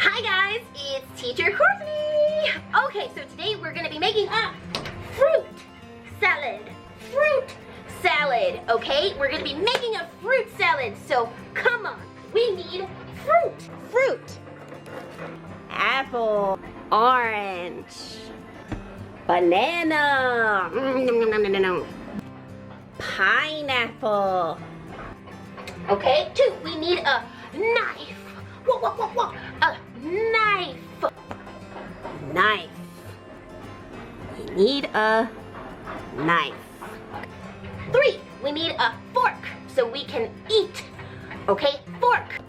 Hi guys, it's Teacher Courtney. Okay, so today we're gonna be making a fruit salad. Fruit salad, okay? We're gonna be making a fruit salad, so come on. We need fruit. Fruit. Apple, orange, banana, pineapple. Okay, 2, we need a knife. Whoa. A knife. Knife. We need a knife. 3, we need a fork so we can eat. Okay, fork.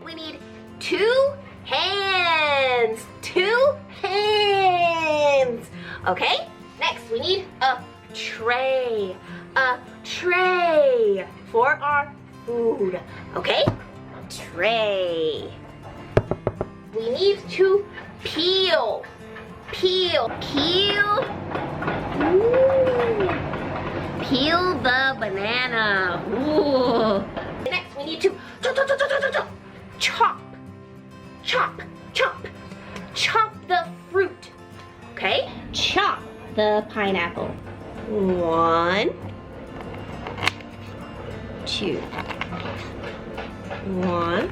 We need 2 hands. 2 hands. Okay, next we need a tray. A tray for our food. Okay, tray. We need to peel. Peel the banana. Ooh. Next we need to chop the fruit. Okay, chop the pineapple. 1, 2, 1.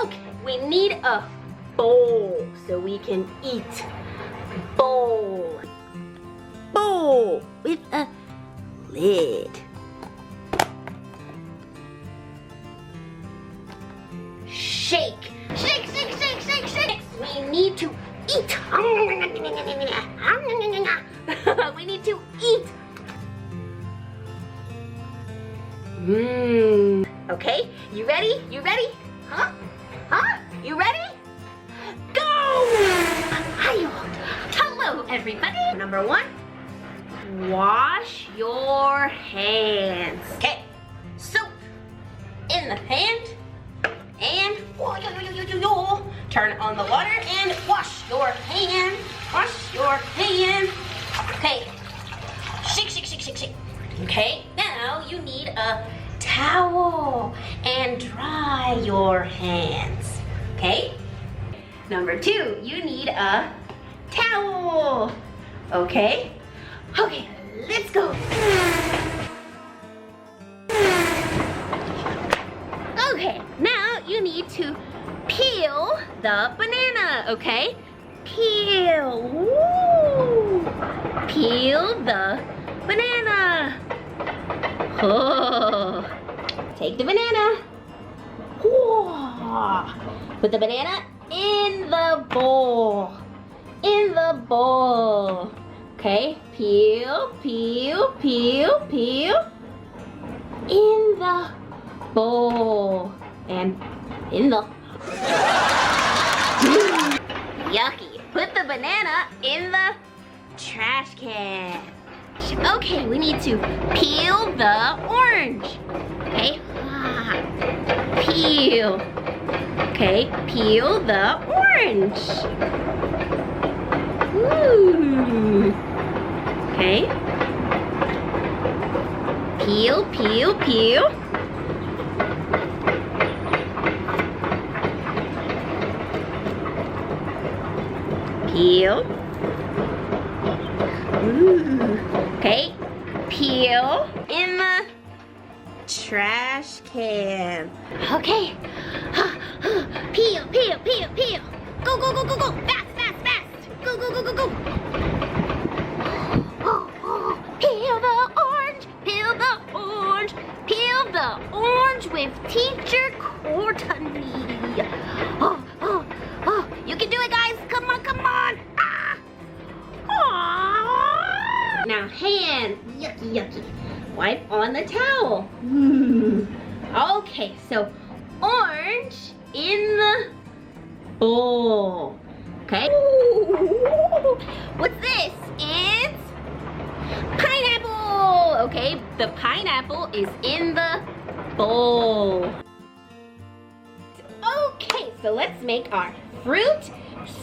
Okay, we need a bowl so we can eat. Bowl with a lid. Shake. We need to eat. We need to eat. Okay, you ready? Huh? You ready? Go! Hello, everybody. Number 1, wash your hands. Okay, soap in the hand and turn on the water and wash your hands. Okay, shake. Okay, now you need a towel and dry your hands. Okay, number 2, you need a towel. Okay, let's go. Okay, now you need to peel the banana. Okay, peel the banana. Oh. Take the banana. Whoa. Put the banana in the bowl. Okay, peel. In the bowl. And in the... Yucky. Put the banana in the trash can. Okay, we need to peel the orange. Okay, peel. Okay, peel the orange. Ooh. Okay. Peel. Peel. Ooh. Okay, peel in the trash can. Okay, peel. Go. Fast. Go. Peel the orange with Teacher Courtney. Oh, you can do it, guys. Come on. Now hands, yucky. Wipe on the towel. Okay, so orange in the bowl. Okay. What's this? It's pineapple. Okay, the pineapple is in the bowl. Okay, so let's make our fruit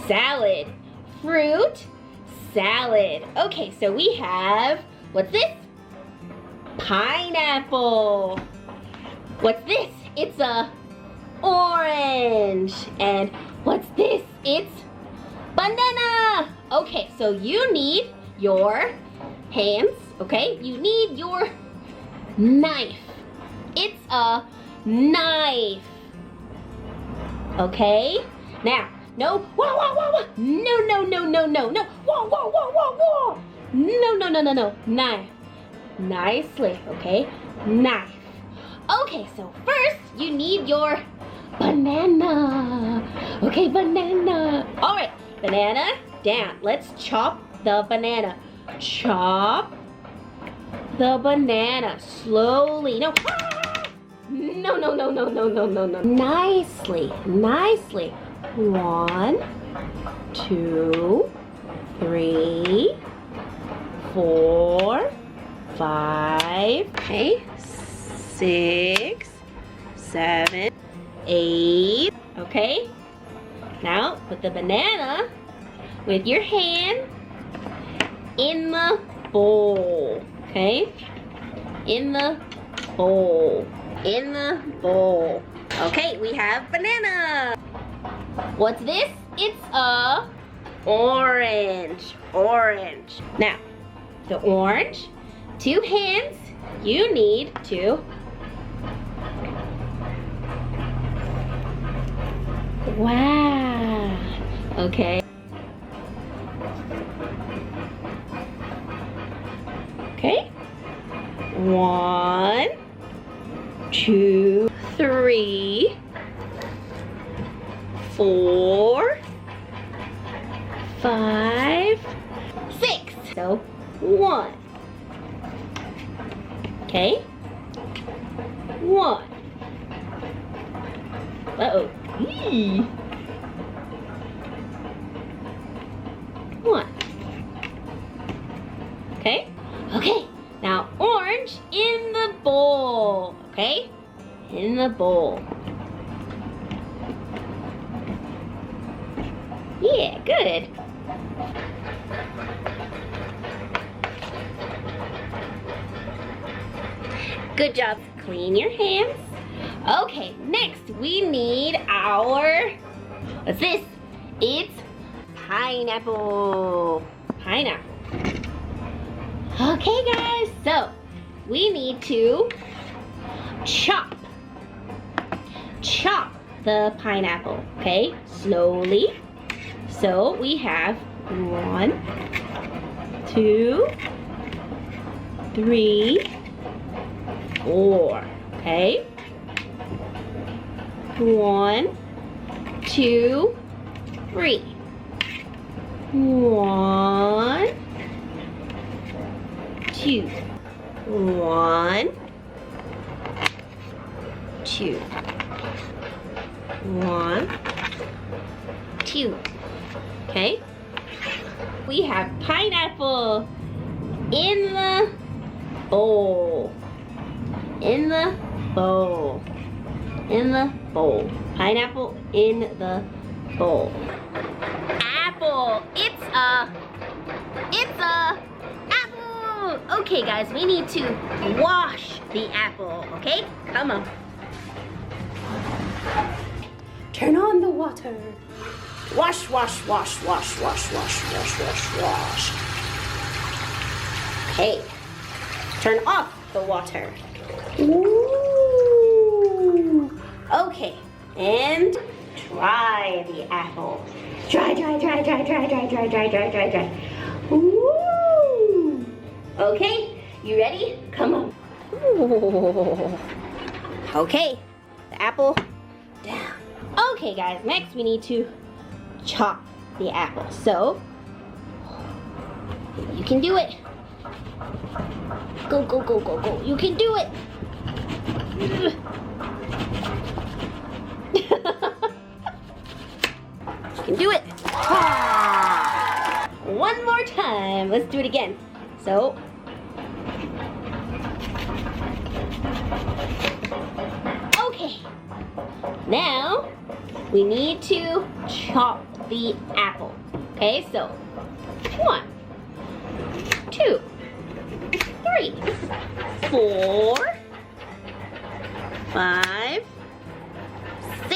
salad. Okay, so we have, what's this? Pineapple. What's this? It's a orange. And what's this? It's banana. Okay, so you need your hands, okay? You need your knife. It's a knife. Okay? Now, no, whoa, whoa, whoa, whoa. No, no, no, no, no, no. Whoa, whoa, whoa, whoa, whoa. No, no, no, no, no. Knife. Nicely, okay? Knife. Okay, so first you need your banana. Okay, banana. All right, banana down. Let's chop the banana. Chop the banana slowly. No. No, no, no, no, no, no, no, no. Nicely, nicely. 1, 2, 3, 4, 5. Okay. 6, 7, 8. Okay. Now put the banana with your hand in the bowl. Okay. In the bowl. In the bowl. Okay, we have banana. What's this? It's a orange. Orange. Now, the orange, 2 hands, you need to wow. Okay. Okay. 1, 2, 3, 4, 5, 6. So 1. Okay. 1. Uh-oh. 1. Okay. Okay. Now orange in the bowl. Okay. In the bowl. Yeah, good. Good job. Clean your hands. Okay, next we need our, what's this? It's pineapple. Pineapple. Okay, guys, so we need to chop the pineapple, okay? Slowly. So we have 1, 2, 3, 4, okay? 1, 2, 3. 1, 2. 1, 2. 1, 2. Okay? We have pineapple in the bowl. In the bowl. In the bowl. Pineapple in the bowl. Apple. It's a apple. Okay, guys, we need to wash the apple, okay? Come on. Turn on the water. Wash, wash, wash, wash, wash, wash, wash, wash, wash. Okay. Turn off the water. Ooh. Okay. And dry the apple. Dry, dry, dry, dry, dry, dry, dry, dry, dry, dry, dry. Ooh. Okay. You ready? Come on. Ooh. Okay. The apple down. Okay, guys. Next, we need to chop the apple. So, you can do it. Go, go, go, go, go. You can do it. You can do it. Ah. One more time. Let's do it again. So, okay. Now, we need to chop the apple. Okay, so 1, 2, 3, 4, 5, 6.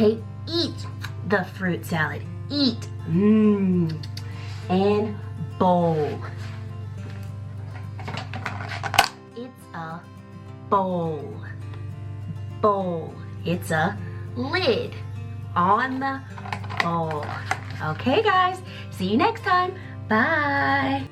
Okay, eat the fruit salad. Eat. Mmm. And bowl. It's a bowl. Bowl. It's a lid on the bowl. Okay, guys. See you next time. Bye.